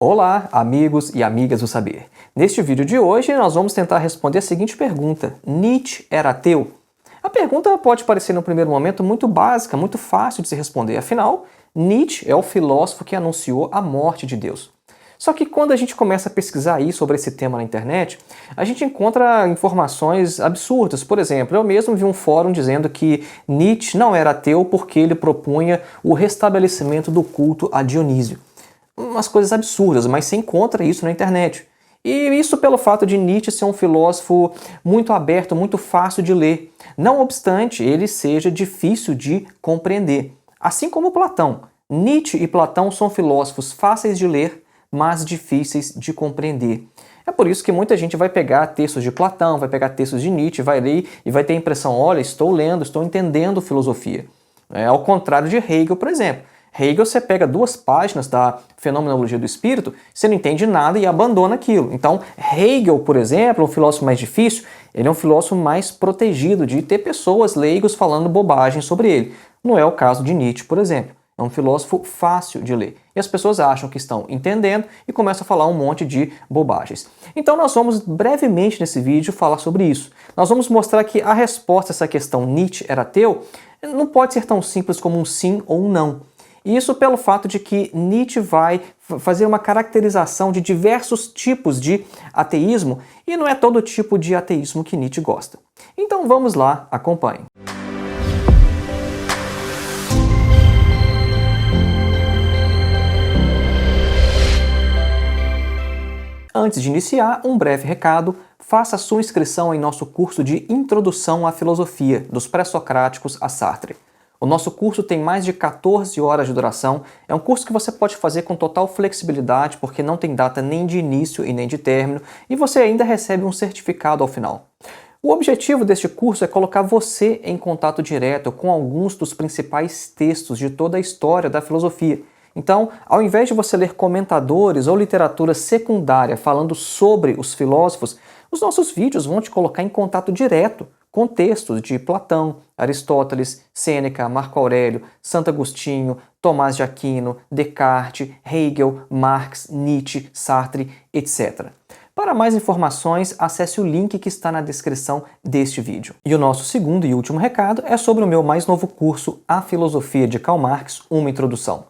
Olá, amigos e amigas do saber. Neste vídeo de hoje, nós vamos tentar responder a seguinte pergunta: Nietzsche era ateu? A pergunta pode parecer no primeiro momento muito básica, muito fácil de se responder. Afinal, Nietzsche é o filósofo que anunciou a morte de Deus. Só que quando a gente começa a pesquisar aí sobre esse tema na internet, a gente encontra informações absurdas. Por exemplo, eu mesmo vi um fórum dizendo que Nietzsche não era ateu porque ele propunha o restabelecimento do culto a Dionísio. Umas coisas absurdas, mas você encontra isso na internet. E isso pelo fato de Nietzsche ser um filósofo muito aberto, muito fácil de ler. Não obstante, ele seja difícil de compreender. Assim como Platão. Nietzsche e Platão são filósofos fáceis de ler, mas difíceis de compreender. É por isso que muita gente vai pegar textos de Platão, vai pegar textos de Nietzsche, vai ler e vai ter a impressão, olha, estou lendo, estou entendendo filosofia. Ao contrário de Hegel, por exemplo. Hegel, você pega 2 páginas da Fenomenologia do Espírito, você não entende nada e abandona aquilo. Então, Hegel, por exemplo, um filósofo mais difícil, ele é um filósofo mais protegido de ter pessoas leigos falando bobagem sobre ele. Não é o caso de Nietzsche, por exemplo. É um filósofo fácil de ler. E as pessoas acham que estão entendendo e começam a falar um monte de bobagens. Então nós vamos brevemente nesse vídeo falar sobre isso. Nós vamos mostrar que a resposta a essa questão Nietzsche era ateu não pode ser tão simples como um sim ou um não. Isso pelo fato de que Nietzsche vai fazer uma caracterização de diversos tipos de ateísmo e não é todo tipo de ateísmo que Nietzsche gosta. Então vamos lá, acompanhe. Antes de iniciar, um breve recado: faça sua inscrição em nosso curso de Introdução à Filosofia, dos Pré-Socráticos a Sartre. O nosso curso tem mais de 14 horas de duração, é um curso que você pode fazer com total flexibilidade porque não tem data nem de início e nem de término e você ainda recebe um certificado ao final. O objetivo deste curso é colocar você em contato direto com alguns dos principais textos de toda a história da filosofia. Então, ao invés de você ler comentadores ou literatura secundária falando sobre os filósofos, os nossos vídeos vão te colocar em contato direto com textos de Platão, Aristóteles, Sêneca, Marco Aurélio, Santo Agostinho, Tomás de Aquino, Descartes, Hegel, Marx, Nietzsche, Sartre, etc. Para mais informações, acesse o link que está na descrição deste vídeo. E o nosso segundo e último recado é sobre o meu mais novo curso, A Filosofia de Karl Marx, uma introdução.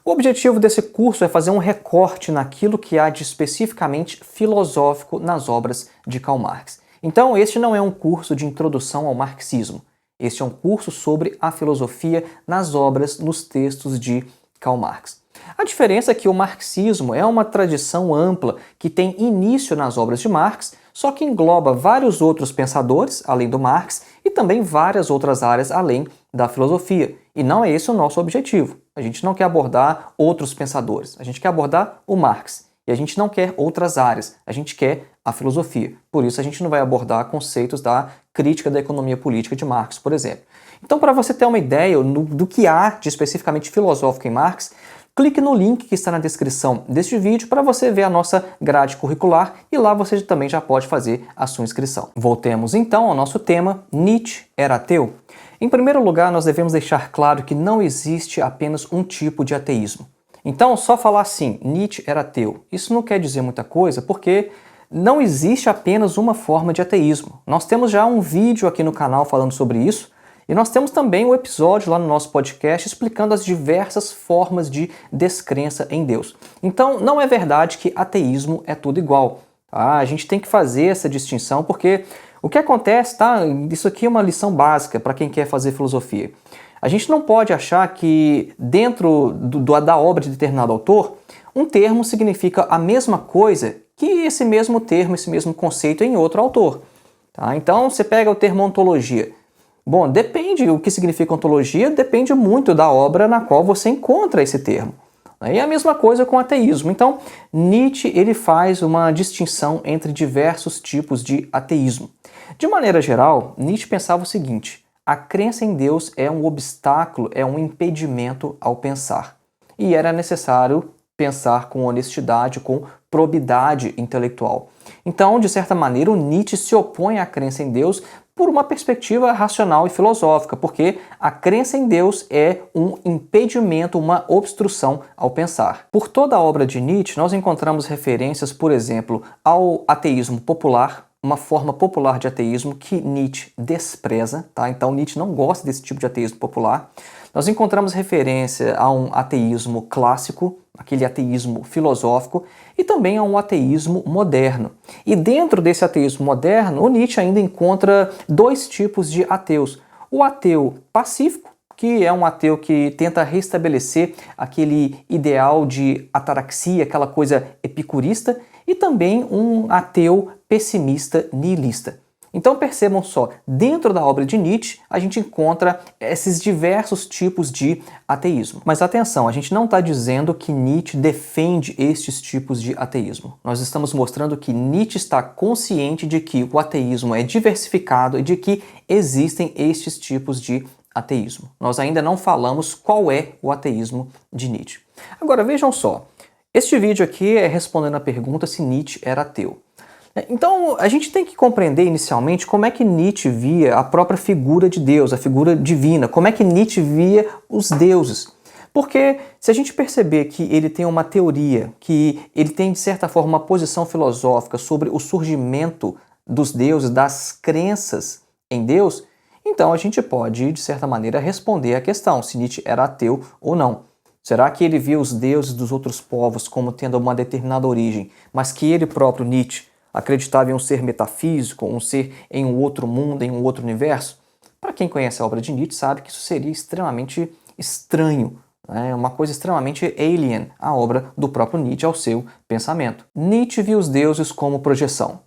O objetivo desse curso é fazer um recorte naquilo que há de especificamente filosófico nas obras de Karl Marx. Então, este não é um curso de introdução ao marxismo. Este é um curso sobre a filosofia nas obras, nos textos de Karl Marx. A diferença é que o marxismo é uma tradição ampla que tem início nas obras de Marx, só que engloba vários outros pensadores, além do Marx, e também várias outras áreas além da filosofia. E não é esse o nosso objetivo. A gente não quer abordar outros pensadores, a gente quer abordar o Marx. E a gente não quer outras áreas, a gente quer a filosofia. Por isso a gente não vai abordar conceitos da crítica da economia política de Marx, por exemplo. Então, para você ter uma ideia do que há de especificamente filosófico em Marx, clique no link que está na descrição deste vídeo para você ver a nossa grade curricular e lá você também já pode fazer a sua inscrição. Voltemos então ao nosso tema: Nietzsche era ateu? Em primeiro lugar, nós devemos deixar claro que não existe apenas um tipo de ateísmo. Então, só falar assim, Nietzsche era ateu, isso não quer dizer muita coisa, porque não existe apenas uma forma de ateísmo. Nós temos já um vídeo aqui no canal falando sobre isso, e nós temos também um episódio lá no nosso podcast explicando as diversas formas de descrença em Deus. Então, não é verdade que ateísmo é tudo igual. Tá? A gente tem que fazer essa distinção, porque o que acontece, tá? Isso aqui é uma lição básica para quem quer fazer filosofia. A gente não pode achar que dentro da obra de determinado autor, um termo significa a mesma coisa que esse mesmo termo, esse mesmo conceito em outro autor. Tá? Então, você pega o termo ontologia. Bom, depende, o que significa ontologia depende muito da obra na qual você encontra esse termo. E a mesma coisa com o ateísmo. Então, Nietzsche ele faz uma distinção entre diversos tipos de ateísmo. De maneira geral, Nietzsche pensava o seguinte: a crença em Deus é um obstáculo, é um impedimento ao pensar. E era necessário pensar com honestidade, com probidade intelectual. Então, de certa maneira, o Nietzsche se opõe à crença em Deus por uma perspectiva racional e filosófica, porque a crença em Deus é um impedimento, uma obstrução ao pensar. Por toda a obra de Nietzsche, nós encontramos referências, por exemplo, ao ateísmo popular, uma forma popular de ateísmo que Nietzsche despreza, tá? Então Nietzsche não gosta desse tipo de ateísmo popular. Nós encontramos referência a um ateísmo clássico, aquele ateísmo filosófico, e também a um ateísmo moderno. E dentro desse ateísmo moderno, o Nietzsche ainda encontra dois tipos de ateus. O ateu pacífico, que é um ateu que tenta restabelecer aquele ideal de ataraxia, aquela coisa epicurista, e também um ateu pessimista nihilista. Então percebam só, dentro da obra de Nietzsche a gente encontra esses diversos tipos de ateísmo. Mas atenção, a gente não está dizendo que Nietzsche defende estes tipos de ateísmo. Nós estamos mostrando que Nietzsche está consciente de que o ateísmo é diversificado e de que existem estes tipos de ateísmo. Nós ainda não falamos qual é o ateísmo de Nietzsche. Agora vejam só, este vídeo aqui é respondendo a pergunta se Nietzsche era ateu. Então, a gente tem que compreender inicialmente como é que Nietzsche via a própria figura de Deus, a figura divina, como é que Nietzsche via os deuses. Porque se a gente perceber que ele tem uma teoria, que ele tem de certa forma uma posição filosófica sobre o surgimento dos deuses, das crenças em Deus, então a gente pode, de certa maneira, responder à questão se Nietzsche era ateu ou não. Será que ele via os deuses dos outros povos como tendo uma determinada origem, mas que ele próprio, Nietzsche, acreditava em um ser metafísico, um ser em um outro mundo, em um outro universo? Para quem conhece a obra de Nietzsche sabe que isso seria extremamente estranho, né? Uma coisa extremamente alien à obra do próprio Nietzsche, ao seu pensamento. Nietzsche via os deuses como projeção.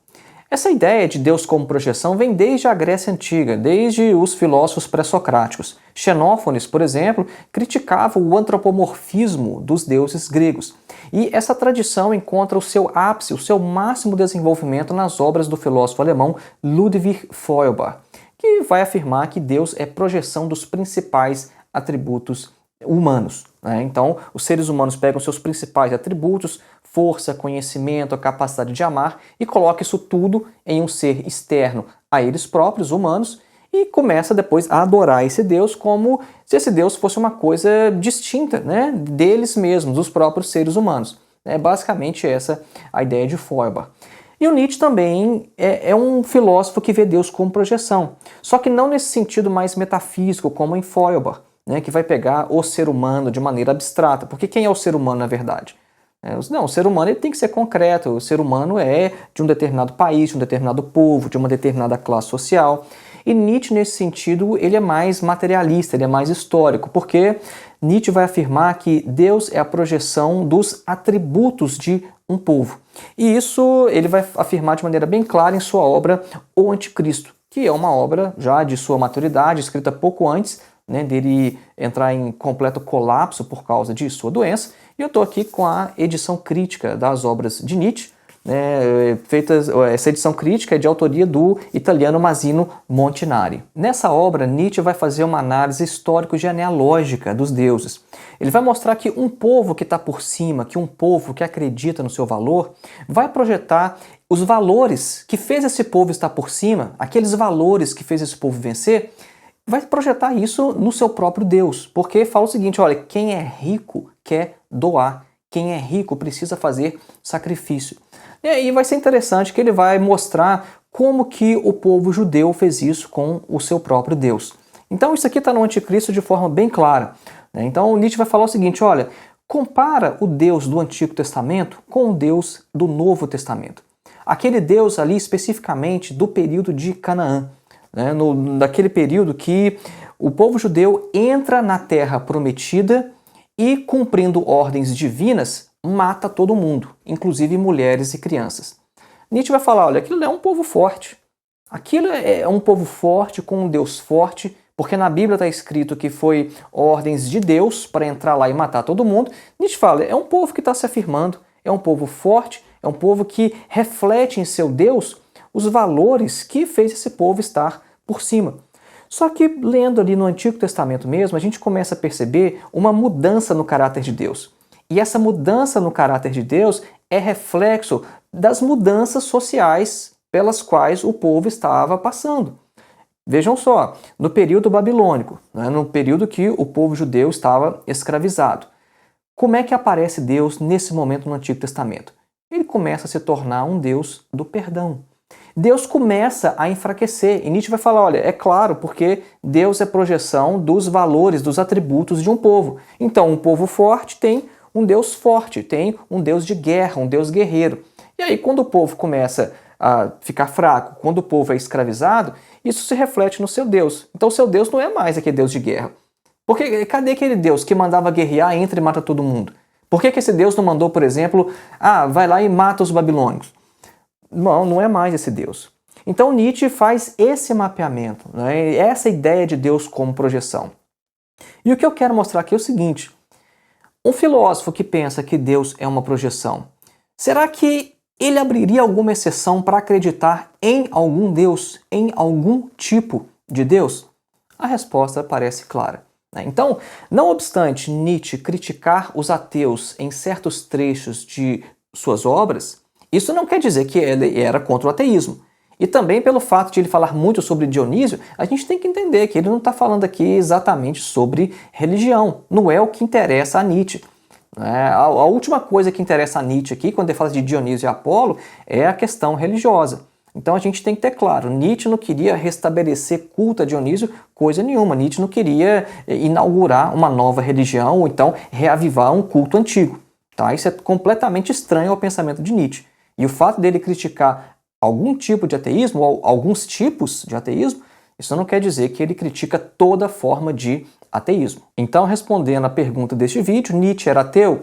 Essa ideia de Deus como projeção vem desde a Grécia Antiga, desde os filósofos pré-socráticos. Xenófanes, por exemplo, criticava o antropomorfismo dos deuses gregos. E essa tradição encontra o seu ápice, o seu máximo desenvolvimento nas obras do filósofo alemão Ludwig Feuerbach, que vai afirmar que Deus é projeção dos principais atributos humanos, né? Então, os seres humanos pegam seus principais atributos, força, conhecimento, a capacidade de amar, e colocam isso tudo em um ser externo a eles próprios, humanos, e começa depois a adorar esse Deus como se esse Deus fosse uma coisa distinta, né, deles mesmos, dos próprios seres humanos. É basicamente essa a ideia de Feuerbach. E o Nietzsche também é um filósofo que vê Deus como projeção, só que não nesse sentido mais metafísico, como em Feuerbach, né, que vai pegar o ser humano de maneira abstrata. Porque quem é o ser humano na verdade? Não, o ser humano ele tem que ser concreto. O ser humano é de um determinado país, de um determinado povo, de uma determinada classe social. E Nietzsche, nesse sentido, ele é mais materialista, ele é mais histórico, porque Nietzsche vai afirmar que Deus é a projeção dos atributos de um povo. E isso ele vai afirmar de maneira bem clara em sua obra O Anticristo, que é uma obra já de sua maturidade, escrita pouco antes, né, dele entrar em completo colapso por causa de sua doença. E eu estou aqui com a edição crítica das obras de Nietzsche, né, essa edição crítica é de autoria do italiano Massimo Montinari. Nessa obra, Nietzsche vai fazer uma análise histórico-genealógica dos deuses. Ele vai mostrar que um povo que está por cima, que um povo que acredita no seu valor, vai projetar os valores que fez esse povo estar por cima, aqueles valores que fez esse povo vencer, vai projetar isso no seu próprio Deus, porque fala o seguinte, olha, quem é rico quer doar, quem é rico precisa fazer sacrifício. E aí vai ser interessante que ele vai mostrar como que o povo judeu fez isso com o seu próprio Deus. Então isso aqui está no Anticristo de forma bem clara, né? Então Nietzsche vai falar o seguinte, olha, compara o Deus do Antigo Testamento com o Deus do Novo Testamento. Aquele Deus ali especificamente do período de Canaã, né, daquele período que o povo judeu entra na terra prometida e, cumprindo ordens divinas, mata todo mundo, inclusive mulheres e crianças. Nietzsche vai falar, olha, aquilo é um povo forte. Aquilo é um povo forte, com um Deus forte, porque na Bíblia está escrito que foi ordens de Deus para entrar lá e matar todo mundo. Nietzsche fala, é um povo que está se afirmando, é um povo forte, é um povo que reflete em seu Deus os valores que fez esse povo estar por cima. Só que lendo ali no Antigo Testamento mesmo, a gente começa a perceber uma mudança no caráter de Deus. E essa mudança no caráter de Deus é reflexo das mudanças sociais pelas quais o povo estava passando. Vejam só, no período babilônico, né, no período que o povo judeu estava escravizado, como é que aparece Deus nesse momento no Antigo Testamento? Ele começa a se tornar um Deus do perdão. Deus começa a enfraquecer. E Nietzsche vai falar, olha, é claro, porque Deus é projeção dos valores, dos atributos de um povo. Então, um povo forte tem um Deus forte, tem um Deus de guerra, um Deus guerreiro. E aí, quando o povo começa a ficar fraco, quando o povo é escravizado, isso se reflete no seu Deus. Então, o seu Deus não é mais aquele Deus de guerra. Porque cadê aquele Deus que mandava guerrear, entra e mata todo mundo? Por que esse Deus não mandou, por exemplo, vai lá e mata os babilônicos? Não, não é mais esse Deus. Então Nietzsche faz esse mapeamento, né? Essa ideia de Deus como projeção. E o que eu quero mostrar aqui é o seguinte: um filósofo que pensa que Deus é uma projeção, será que ele abriria alguma exceção para acreditar em algum Deus, em algum tipo de Deus? A resposta parece clara. Então, não obstante Nietzsche criticar os ateus em certos trechos de suas obras, isso não quer dizer que ele era contra o ateísmo. E também pelo fato de ele falar muito sobre Dionísio, a gente tem que entender que ele não está falando aqui exatamente sobre religião. Não é o que interessa a Nietzsche. A última coisa que interessa a Nietzsche aqui, quando ele fala de Dionísio e Apolo, é a questão religiosa. Então a gente tem que ter claro, Nietzsche não queria restabelecer culto a Dionísio coisa nenhuma. Nietzsche não queria inaugurar uma nova religião ou então reavivar um culto antigo. Tá? Isso é completamente estranho ao pensamento de Nietzsche. E o fato dele criticar algum tipo de ateísmo, ou alguns tipos de ateísmo, isso não quer dizer que ele critica toda forma de ateísmo. Então, respondendo à pergunta deste vídeo, Nietzsche era ateu?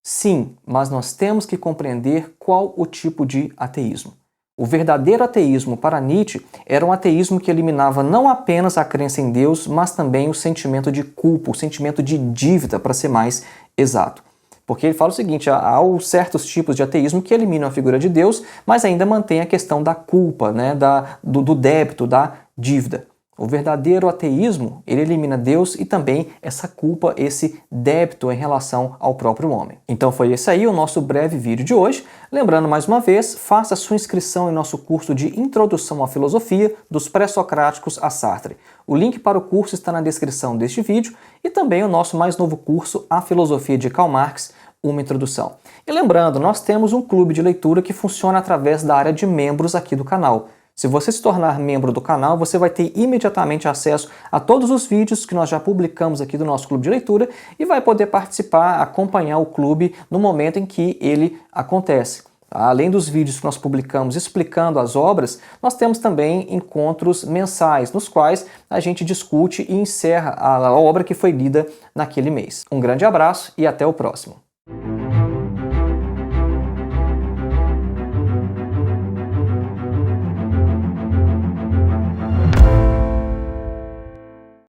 Sim, mas nós temos que compreender qual o tipo de ateísmo. O verdadeiro ateísmo para Nietzsche era um ateísmo que eliminava não apenas a crença em Deus, mas também o sentimento de culpa, o sentimento de dívida, para ser mais exato. Porque ele fala o seguinte, há certos tipos de ateísmo que eliminam a figura de Deus, mas ainda mantém a questão da culpa, né, do débito, da dívida. O verdadeiro ateísmo, ele elimina Deus e também essa culpa, esse débito em relação ao próprio homem. Então foi esse aí o nosso breve vídeo de hoje. Lembrando mais uma vez, faça sua inscrição em nosso curso de Introdução à Filosofia, dos Pré-Socráticos a Sartre. O link para o curso está na descrição deste vídeo e também o nosso mais novo curso, A Filosofia de Karl Marx, uma introdução. E lembrando, nós temos um clube de leitura que funciona através da área de membros aqui do canal. Se você se tornar membro do canal, você vai ter imediatamente acesso a todos os vídeos que nós já publicamos aqui do nosso clube de leitura e vai poder participar, acompanhar o clube no momento em que ele acontece. Além dos vídeos que nós publicamos explicando as obras, nós temos também encontros mensais, nos quais a gente discute e encerra a obra que foi lida naquele mês. Um grande abraço e até o próximo.